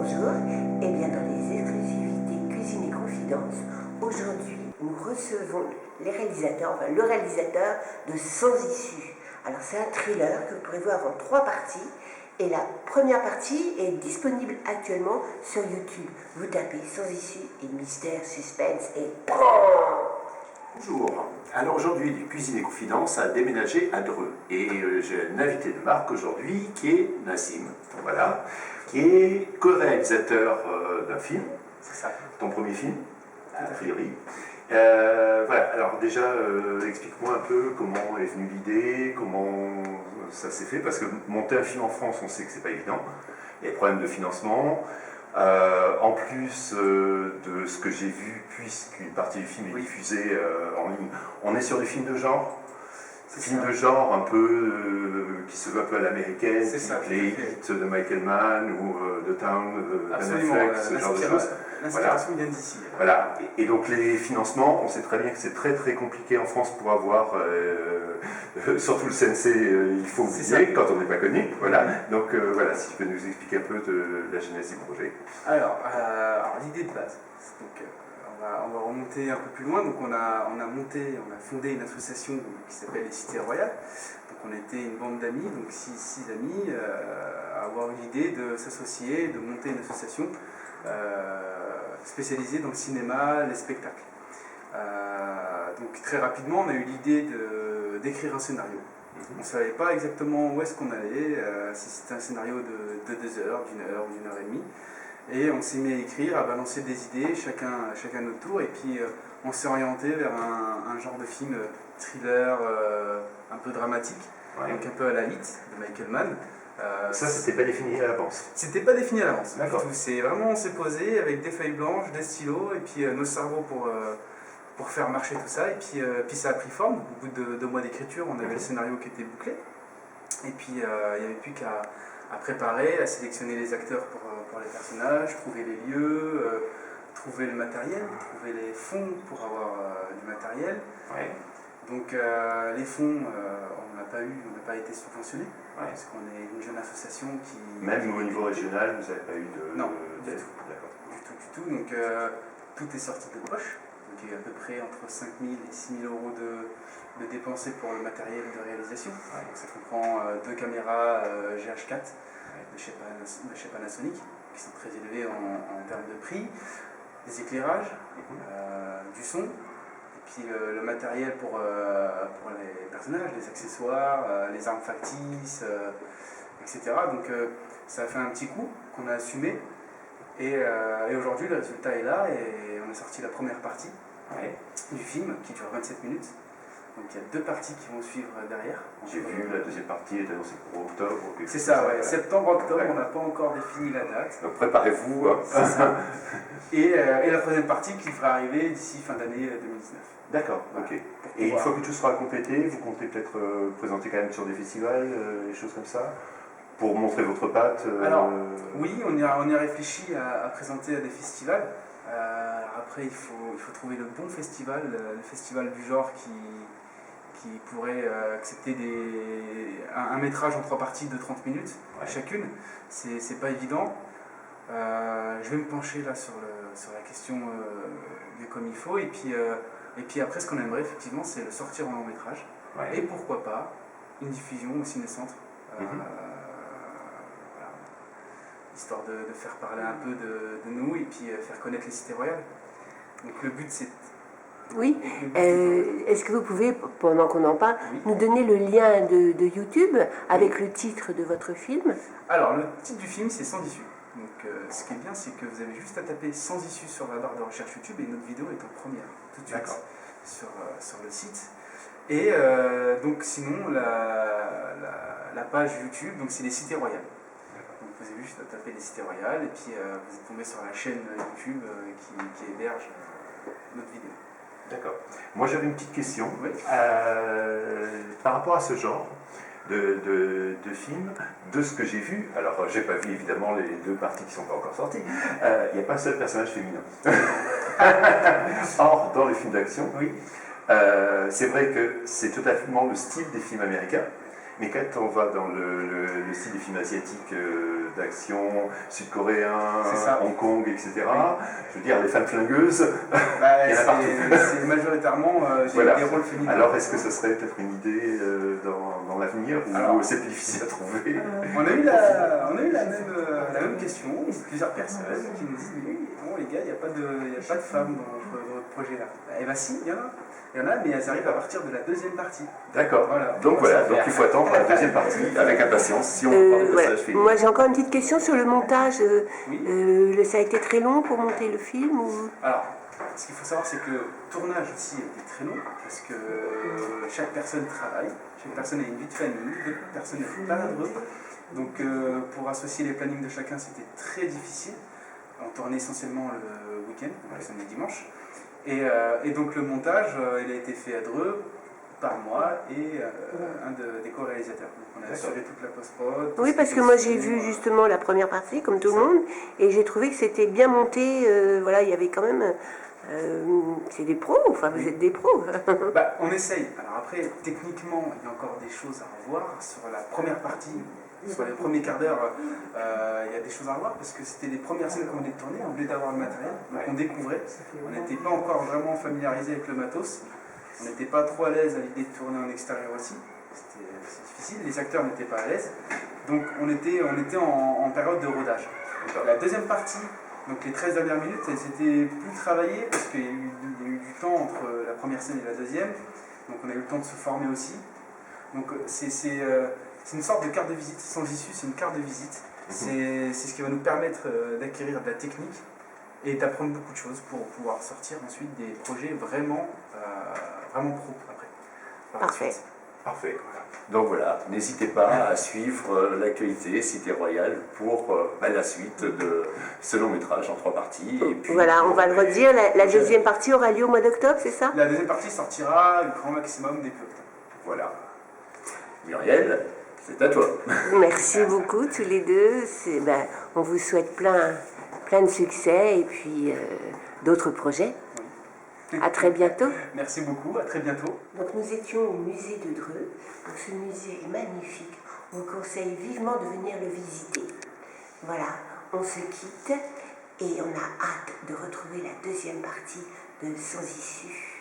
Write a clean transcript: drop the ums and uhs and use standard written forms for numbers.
bonjour. Eh bien, dans les exclusivités Cuisine et Confidence, aujourd'hui, nous recevons le réalisateur de Sans Issue. Alors, c'est un thriller que vous pourrez voir en 3 parties. Et la première partie est disponible actuellement sur YouTube. Vous tapez Sans Issue et mystère, suspense et PAM! Bonjour. Alors aujourd'hui, Cuisine et Confidence a déménagé à Dreux. Et j'ai un invité de marque aujourd'hui qui est Nassim, voilà, qui est co-réalisateur d'un film. C'est ça. Ton premier film, a priori. Voilà, alors déjà, explique-moi un peu comment est venue l'idée, comment ça s'est fait, parce que monter un film en France, on sait que c'est pas évident. Il y a des problèmes de financement. En plus de ce que j'ai vu, puisqu'une partie du film est diffusée en ligne, on est sur des films de genre. Film de genre un peu qui se veut un peu à l'américaine, les hits de Michael Mann ou The Town de Ben Affleck, ce genre de choses. L'inspiration vient d'ici. Voilà. Et donc les financements, on sait très bien que c'est très très compliqué en France pour avoir, surtout le CNC, il faut oublier quand on n'est pas connu. Voilà. Donc voilà, si tu peux nous expliquer un peu de la genèse du projet. Alors l'idée de base, donc, on va remonter un peu plus loin. Donc on a fondé une association qui s'appelle les Cités Royales. Donc on était une bande d'amis, donc 6 amis, à avoir eu l'idée de s'associer, de monter une association spécialisée dans le cinéma, les spectacles. Donc très rapidement, on a eu l'idée d'écrire un scénario. On ne savait pas exactement où est-ce qu'on allait, si c'était un scénario de 2 heures, d'1 heure ou d'1 heure et demie. Et on s'est mis à écrire, à balancer des idées, chacun notre tour, et puis on s'est orienté vers un genre de film thriller un peu dramatique, donc un peu à la Hit de Michael Mann. Ça, c'était pas défini à l'avance. C'était pas défini à l'avance. D'accord. C'est vraiment, on s'est posé avec des feuilles blanches, des stylos, et puis nos cerveaux pour faire marcher tout ça. Et puis ça a pris forme. Au bout de 2 mois d'écriture, on avait le scénario qui était bouclé. Et puis il n'y avait plus qu'à préparer, à sélectionner les acteurs pour les personnages, trouver les lieux, trouver le matériel, trouver les fonds pour avoir du matériel. Ouais. Donc les fonds, on n'a pas été subventionné, parce qu'on est une jeune association qui... Même au niveau régional, vous n'avez pas eu de... Non, du tout. Donc tout est sorti de poche. Donc il y a eu à peu près entre 5 000 et 6 000 euros de dépensés pour le matériel de réalisation. Donc ça comprend 2 caméras GH4 de chez Panasonic, qui sont très élevées en termes de prix, des éclairages, du son, et puis le matériel pour les personnages, les accessoires, les armes factices, etc. Donc ça a fait un petit coup qu'on a assumé. Et aujourd'hui, le résultat est là, et on a sorti la première partie du film qui dure 27 minutes. Donc il y a 2 parties qui vont suivre derrière. J'ai vu la deuxième partie est annoncée pour octobre. C'est ça, ouais. Septembre-octobre, on n'a pas encore défini la date. Donc préparez-vous. C'est ça. Et la troisième partie qui devrait arriver d'ici fin d'année 2019. D'accord, ok. Et une fois que tout sera complété, vous comptez peut-être présenter quand même sur des festivals, des choses comme ça, pour montrer votre patte Alors, oui, on y a réfléchi à présenter à des festivals. Après, il faut trouver le bon festival, le festival du genre qui pourrait accepter un métrage en 3 parties de 30 minutes chacune. C'est pas évident. Je vais me pencher là sur la question de comme il faut. Et puis après, ce qu'on aimerait effectivement, c'est le sortir en long métrage. Et pourquoi pas une diffusion au ciné-centre. Histoire de faire parler un peu de nous et puis faire connaître les Cités Royales. Donc le but c'est... Oui, est-ce que vous pouvez, pendant qu'on en parle, nous donner le lien de YouTube avec le titre de votre film? Alors le titre du film c'est Sans Issue. Donc ce qui est bien, c'est que vous avez juste à taper Sans Issue sur la barre de recherche YouTube et notre vidéo est en première tout de suite sur le site. Et donc sinon la page YouTube, donc c'est les Cités Royales. Donc vous avez juste à taper les Cités Royales et puis vous êtes tombé sur la chaîne YouTube qui héberge notre vidéo. D'accord. Moi j'avais une petite question. Oui. Par rapport à ce genre de film, de ce que j'ai vu, alors j'ai pas vu évidemment les 2 parties qui sont pas encore sorties, il n'y a pas un seul personnage féminin. Or, dans les films d'action, c'est vrai que c'est totalement le style des films américains, Mais quand on va dans le style des films asiatiques d'action, sud-coréen, C'est ça. Hong Kong, etc., je veux dire, les femmes flingueuses, Bah, il y en a partout. c'est majoritairement Voilà. des rôles féminins. Alors, est-ce que ce serait peut-être une idée dans l'avenir Alors, ou c'est plus difficile à trouver? On a eu la même question, plusieurs personnes qui nous disent mais bon les gars, il n'y a pas de femmes dans votre projet là. Eh bien si, il y en a, mais elles arrivent à partir de la deuxième partie. D'accord. Voilà. Donc voilà, donc il faut attendre la deuxième partie avec impatience si on parle de Voilà. personnage féminin. Moi j'ai encore une petite question sur le montage. Oui. Ça a été très long pour monter le film ou... Alors, ce qu'il faut savoir, c'est que le tournage aussi a été très long, parce que chaque personne travaille, chaque personne a une vie de famille, d'autres personnes ne font pas l'adresse. Donc pour associer les plannings de chacun, c'était très difficile. On tournait essentiellement le week-end, le samedi et dimanche. Et donc le montage, il a été fait à Dreux par moi et un des co-réalisateurs. Donc on a assuré toute la post-prod. Oui, parce que moi j'ai vu justement la première partie, comme tout le monde, et j'ai trouvé que c'était bien monté. Voilà, il y avait quand même... c'est des pros, enfin vous êtes des pros. Bah, on essaye. Alors après, techniquement, il y a encore des choses à revoir. Sur la première partie, sur les premiers quarts d'heure, il y a des choses à revoir parce que c'était les premières scènes qu'on venait de tourner, on venait d'avoir le matériel, donc on découvrait. On n'était pas encore vraiment familiarisé avec le matos. On n'était pas trop à l'aise à l'idée de tourner en extérieur aussi. C'est difficile, les acteurs n'étaient pas à l'aise. Donc on était en période de rodage. La deuxième partie, donc les 13 dernières minutes, elles étaient plus travaillées parce qu'il y a eu du temps entre la première scène et la deuxième. Donc on a eu le temps de se former aussi. Donc c'est une sorte de carte de visite. Sans issue, c'est une carte de visite. C'est ce qui va nous permettre d'acquérir de la technique et d'apprendre beaucoup de choses pour pouvoir sortir ensuite des projets vraiment pro après. Par la Parfait. suite. Parfait. Donc voilà, n'hésitez pas à suivre l'actualité Cité Royale pour la suite de ce long métrage en 3 parties. Et puis, Voilà, on va le redire, la deuxième partie aura lieu au mois d'octobre, c'est ça? La deuxième partie sortira le grand maximum début octobre. Voilà. Muriel, c'est à toi. Merci beaucoup tous les deux. On vous souhaite plein de succès et puis d'autres projets. À très bientôt. Merci beaucoup, à très bientôt. Donc nous étions au musée de Dreux. Donc ce musée est magnifique. On conseille vivement de venir le visiter. Voilà, on se quitte et on a hâte de retrouver la deuxième partie de Sans issue.